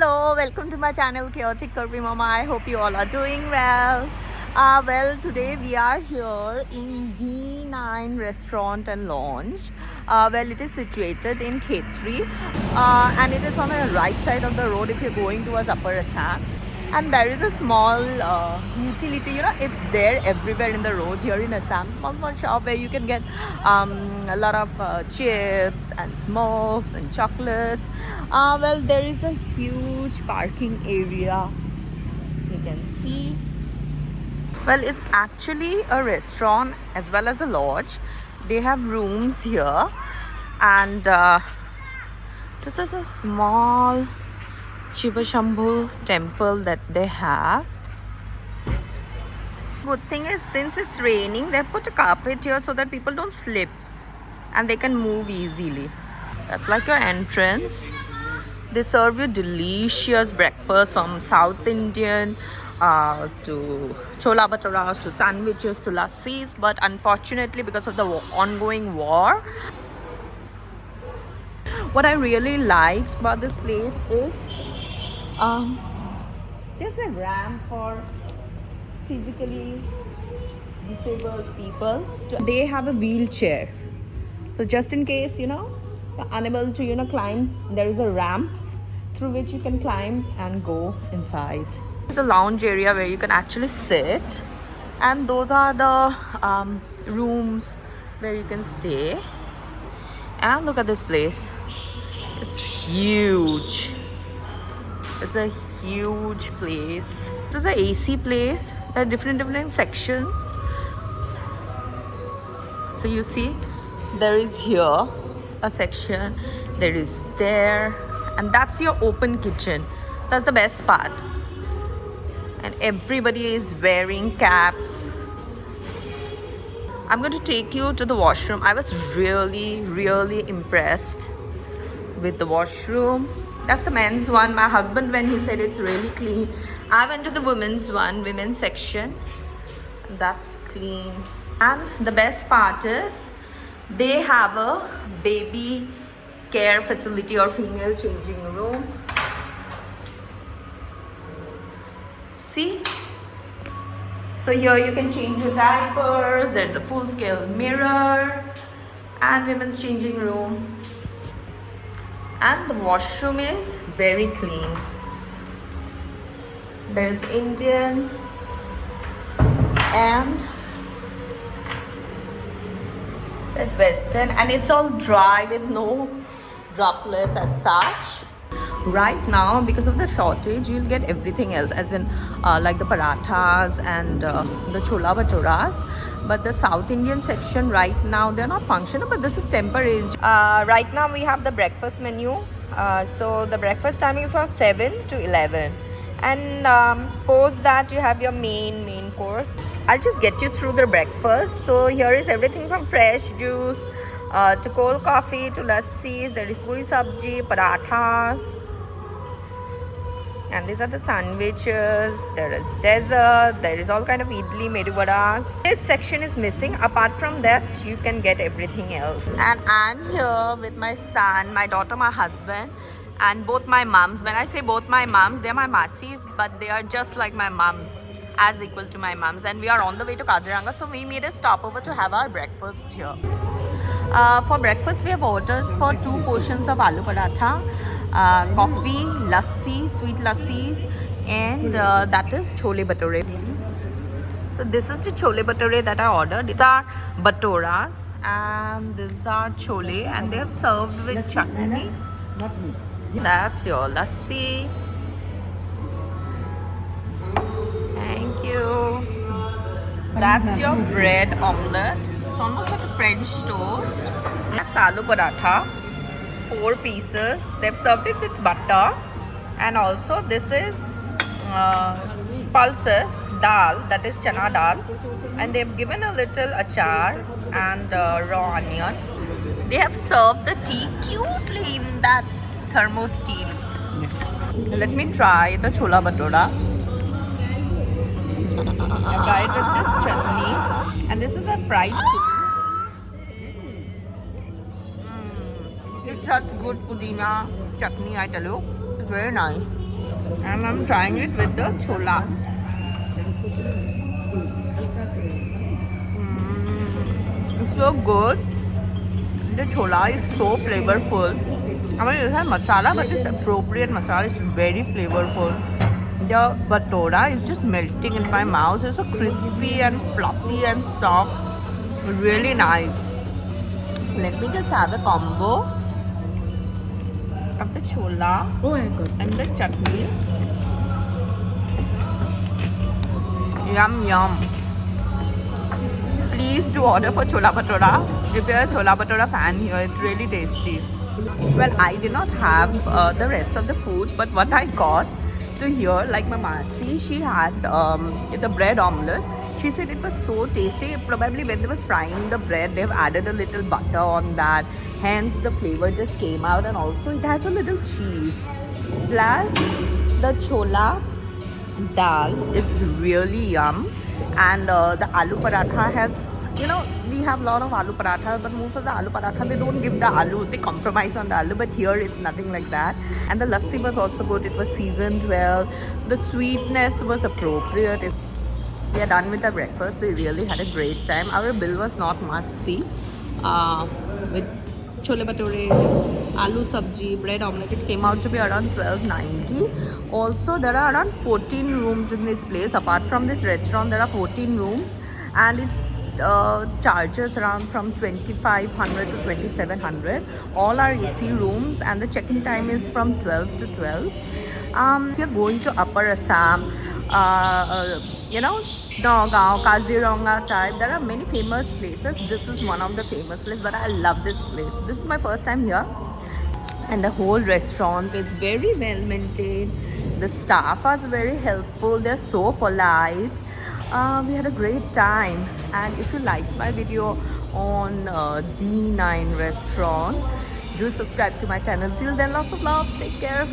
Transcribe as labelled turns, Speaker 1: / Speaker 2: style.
Speaker 1: Hello, welcome to my channel Chaotic Curvy Mama. I hope you all are doing well. Today we are here in D9 Restaurant and Lounge. It is situated in Khetri, and it is on the right side of the road if you're going towards Upper Assam. And there is a small utility, it's there everywhere in the road here in Assam. Small shop where you can get a lot of chips and smokes and chocolates. There is a huge parking area, you can see. Well, it's actually a restaurant as well as a lodge. They have rooms here, and this is a small Shiva Shambhu temple that they have. Good thing is, since it's raining, they put a carpet here so that people don't slip and they can move easily. That's like your entrance. They serve you delicious breakfast, from South Indian to chola bhaturas to sandwiches to lassis, but unfortunately because of the ongoing war, what I really liked about this place is there's a ramp for physically disabled people. They have a wheelchair, so just in case you're unable to climb, there is a ramp through which you can climb and go inside. There's a lounge area where you can actually sit, and those are the rooms where you can stay. And look at this place, it's huge. It's a huge place. This is an AC place. There are different sections. So you see, there is here a section, there is there, and that's your open kitchen. That's the best part. And everybody is wearing caps. I'm going to take you to the washroom. I was really impressed with the washroom. That's the men's one. My husband went, he said it's really clean. I went to the women's one, women's section. That's clean. And the best part is, they have a baby care facility or female changing room. See? So here you can change your diapers. There's a full-scale mirror and women's changing room. And the washroom is very clean. There's Indian and there's Western, and it's all dry with no droplets as such. Right now, because of the shortage, you'll get everything else, as in like the parathas and the chola bhaturas. But the South Indian section right now, they're not functional, but this is temporary. Right now we have the breakfast menu. So the breakfast timing is from 7 to 11. And post that you have your main course. I'll just get you through the breakfast. So here is everything from fresh juice to cold coffee to lassis. There is puri sabji, parathas. And these are the sandwiches. There is dessert. There is all kind of idli, medu vadas. This section is missing. Apart from that, you can get everything else. And I'm here with my son, my daughter, my husband, and both my mums. When I say both my mums, they're my masis, but they are just like my mums, as equal to my mums. And we are on the way to Kaziranga, so we made a stopover to have our breakfast here. For breakfast, we have ordered for 2 portions of aloo paratha, coffee, lassi, sweet lassis, and that is chole bhature. So this is the chole bhature that I ordered. These are bhaturas and these are chole, and they have served with chutney. That's your lassi. Thank you. That's your bread omelette. It's almost like a French toast. That's aloo paratha, 4 pieces. They've served it with butter. And also this is pulses, dal, that is chana dal. And they've given a little achar and raw onion. They have served the tea cutely in that thermos tea. Let me try the chola bhatura. I tried with this chutney, and this is a fried chili. It's such good pudina chutney, I tell you. It's very nice. And I'm trying it with the chola. It's so good. The chola is so flavorful. I mean, it has masala, but it's appropriate masala. It's very flavorful. The batora is just melting in my mouth. It's so crispy and fluffy and soft. Really nice. Let me just have a combo of the chola and the chutney. Yum yum. Please do order for chola bhatura. If you're a chola bhatura fan here, it's really tasty. Well, I did not have the rest of the food, but what I got to here, like my Masi, she had the bread omelette. She said it was so tasty. Probably when they was frying the bread, they've added a little butter on that. Hence, the flavor just came out, and also it has a little cheese. Plus, the chola dal is really yum, and the aloo paratha has, we have a lot of aloo paratha, but most of the aloo paratha, they don't give the aloo, they compromise on the aloo, but here it's nothing like that. And the lassi was also good. It was seasoned well. The sweetness was appropriate. We are done with our breakfast. We really had a great time. Our bill was not much. See, with chole bhature, aloo sabji, bread omelette, it came out to be around 12.90. Also, there are around 14 rooms in this place. Apart from this restaurant, there are 14 rooms, and it charges around from 2500 to 2700. All are AC rooms, and the check-in time is from 12 to 12. If you're going to Upper Assam, Nagaon, Kaziranga type, there are many famous places. This is one of the famous places, but I love this place. This is my first time here, and the whole restaurant is very well maintained. The staff are very helpful. They're so polite. We had a great time, and if you liked my video on D9 restaurant, do subscribe to my channel. Till then, lots of love. Take care.